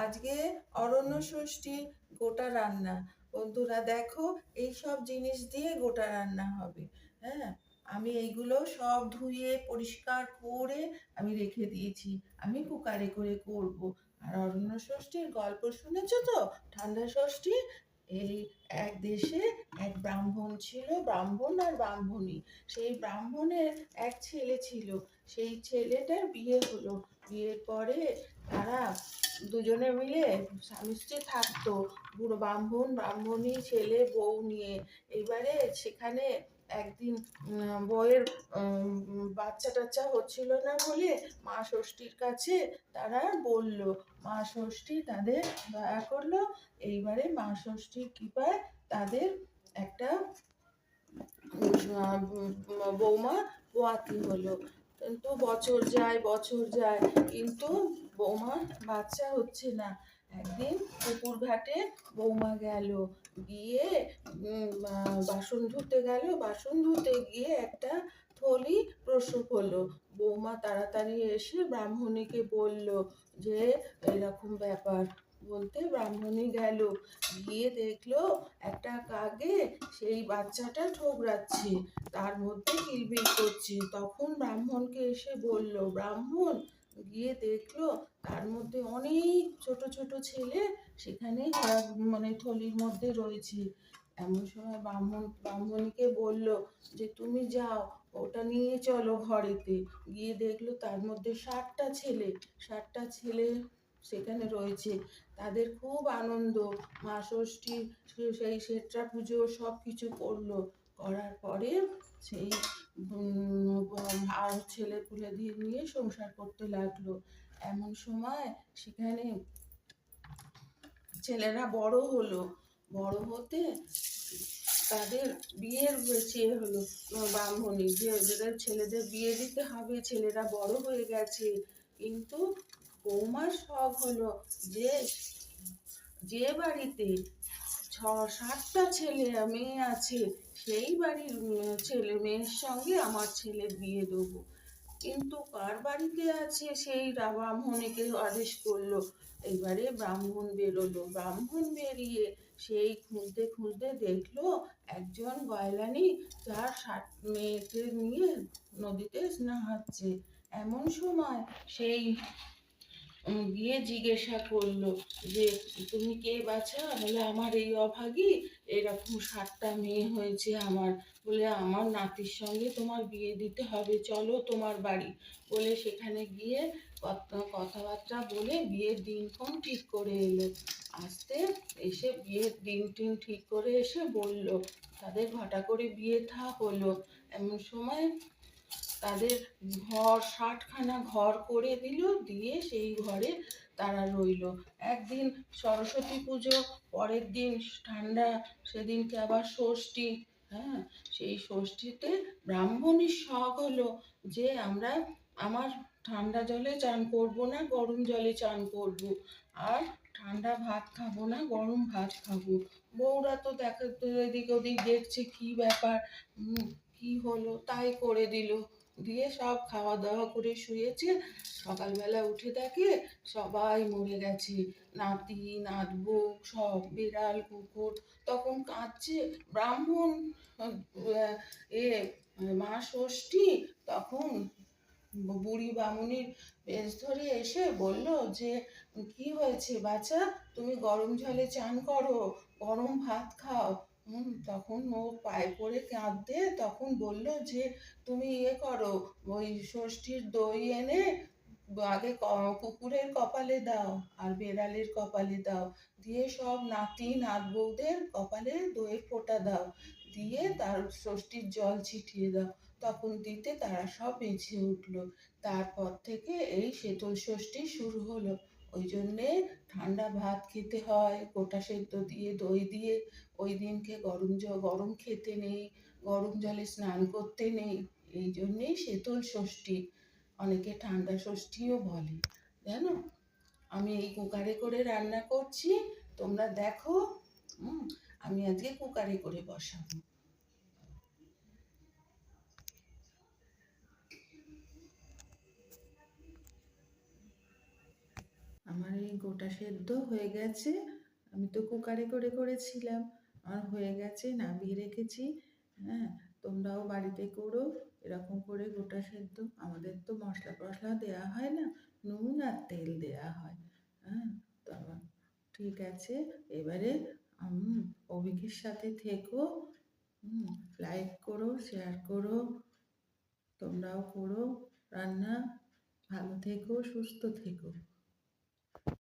আজকে অরণ্য ষষ্ঠী গোটা রান্না। বন্ধুরা দেখো, এই সব জিনিস দিয়ে গোটা রান্না হবে। হ্যাঁ, আমি এইগুলো সব ধুয়ে পরিষ্কার করে আমি রেখে দিয়েছি। আমি কুকারে করে করব। আর অরণ্য ষষ্ঠীর গল্প শুনেছো তো? ঠান্ডা ষষ্ঠী। এই এক দেশে এক ব্রাহ্মণ ছিল, ব্রাহ্মণ আর ব্রাহ্মণী। সেই ব্রাহ্মণের এক ছেলে ছিল। সেই ছেলেটার বিয়ে হলো। বিয়ের পরে তারা দুজনে মিলে স্বামী স্ত্রী থাকতো। বুড়ো ব্রাহ্মণ ব্রাহ্মণী, ছেলে বউ নিয়ে। এবারে সেখানে একদিন বউয়ের বাচ্চা টাচ্চা হচ্ছিল না বলে মা ষষ্ঠীর কাছে তারা বলল। মা ষষ্ঠী তাদের দয়া করলো। এইবারে মা ষষ্ঠীর কৃপায় তাদের একটা বৌমা পোয়াতি হলো। কিন্তু বছর যায় বছর যায়, কিন্তু বৌমার বাচ্চা হচ্ছে না। একদিন পুকুর ঘাটে বৌমা গেল, গিয়ে বাসন ধুতে গেল। বাসন ধুতে গিয়ে একটা থলি প্রসব হলো। বৌমা তাড়াতাড়ি এসে ব্রাহ্মণীকে বলল যে এরকম ব্যাপার। বলতে ব্রাহ্মণী গেল, গিয়ে দেখলো একটা কাকে সেই বাচ্চাটা ঠোকরাচ্ছে, তার মধ্যে কিলবিল করছে। তখন ব্রাহ্মণকে এসে বলল। ব্রাহ্মণ গিয়ে দেখলো তার মধ্যে অনেক ছোট ছোট ছেলে সেখানে মানে থলির মধ্যে রয়েছে। এমন সময় ব্রাহ্মণীকে বলল যে তুমি যাও, ওটা নিয়ে চলো ঘরেতে। গিয়ে দেখলো তার মধ্যে 60টা ছেলে, 60টা ছেলে সেখানে রয়েছে। তাদের খুব আনন্দ। মা ষষ্ঠীর সেই শেটরা পুজো সব কিছু করলো। করার পরে সেই আর ছেলে পুলে দিয়ে নিয়ে সংসার করতে লাগলো। এমন সময় সেখানে ছেলেরা বড় হলো। বড় হতে তাদের বিয়ের চেয়ে হলো। ব্রাহ্মণী যে ওদের ছেলেদের বিয়ে দিতে হবে, ছেলেরা বড় হয়ে গেছে। কিন্তু বৌমার শখ হলো যে যে বাড়িতে 7টা ছেলে মেয়ে আছে সেই বাড়ির ছেলে মেয়ের সঙ্গে আমার ছেলের বিয়ে দেবো। কিন্তু কার বাড়িতে আছে সেই ব্রাহ্মণীকে আদেশ করলো। এবারে ব্রাহ্মণ বেরোলো। ব্রাহ্মণ বেরিয়ে সেই খুঁজতে খুঁজতে দেখলো একজন গয়লানি তার 7 মেয়েকে নিয়ে নদীতে স্নাহাচ্ছে। এমন সময় সেই গিয়ে জিজ্ঞাসা করলো যে তুমি কে বাছা? বলে আমার এই অভাগী, এরকম 7টা মেয়ে হয়েছে আমার। বলে আমার নাতির সঙ্গে তোমার বিয়ে দিতে হবে, চলো তোমার বাড়ি। বলে সেখানে গিয়ে কথাবার্তা বলে বিয়ের দিনক্ষণ ঠিক করে এলো। আসতে এসে বিয়ের দিন টিন ঠিক করে এসে বলল। তাদের ঘটা করে বিয়ে থা হলো। এমন সময় তাদের ঘর 60খানা ঘর করে দিল, দিয়ে সেই ঘরে তারা রইল। একদিন সরস্বতী পুজো, পরের দিন ঠান্ডা, সেদিনকে আবার ষষ্ঠী। হ্যাঁ, সেই ষষ্ঠীতে ব্রাহ্মণীর শখ হলো যে আমার ঠান্ডা জলে চান করবো না, গরম জলে চান করবো। আর ঠান্ডা ভাত খাবো না, গরম ভাত খাবো। বউরা তো এদিক ওদিক দেখছে কি ব্যাপার, কি হলো, তাই করে দিল। দিয়ে সব খাওয়া দাওয়া করে শুয়েছে। সকালবেলা উঠে দেখে সবাই মরে গেছে। নাতি নাতবউ সব, বিড়াল কুকুর। তখন কাঁদছে ব্রাহ্মণ। এ মা ষষ্ঠী তখন বুড়ি বামুনির বেশ ধরে এসে বলল যে কি হয়েছে বাছা, তুমি গরম জলে চান করো, গরম ভাত খাও। তখন ও পায়ে পড়ে কাঁদতে তখন বলল যে তুমি করো, ওই ষষ্ঠীর দই এনে আগে কুকুরের কপালে দাও আর বেড়ালের কপালে দাও, দিয়ে সব নাতি নাতবউদের কপালে দইয়ের ফোঁটা দাও, দিয়ে তার ষষ্ঠীর জল ছিটিয়ে দাও। তখন দিতে তারা সব বেঁচে উঠলো। তারপর থেকে এই শীতল ষষ্ঠী শুরু হলো। ওই জন্যে ঠান্ডা ভাত খেতে হয় গোটা সেদ্ধ দিয়ে দই দিয়ে। ওই দিনকে গরম খেতে নেই, গরম জলে স্নান করতে নেই। এই জন্যেই শীতল ষষ্ঠী, অনেকে ঠান্ডা ষষ্ঠীও বলে। জানো, আমি এই কুকারে করে রান্না করছি, তোমরা দেখো। আমি আজকে কুকারে করে বসাবো। আমার এই গোটা সেদ্ধ হয়ে গেছে। আমি তো কুকারে করে করেছিলাম। আমার হয়ে গেছে, নামিয়ে রেখেছি। হ্যাঁ, তোমরাও বাড়িতে করো এরকম করে গোটা সেদ্ধ। আমাদের তো মশলা টশলা দেওয়া হয় না, নুন আর তেল দেওয়া হয়। হ্যাঁ, তো ঠিক আছে। এবারে অভিকের সাথে থেকো, লাইক করো, শেয়ার করো, তোমরাও করো রান্না। ভালো থেকো, সুস্থ থেকো।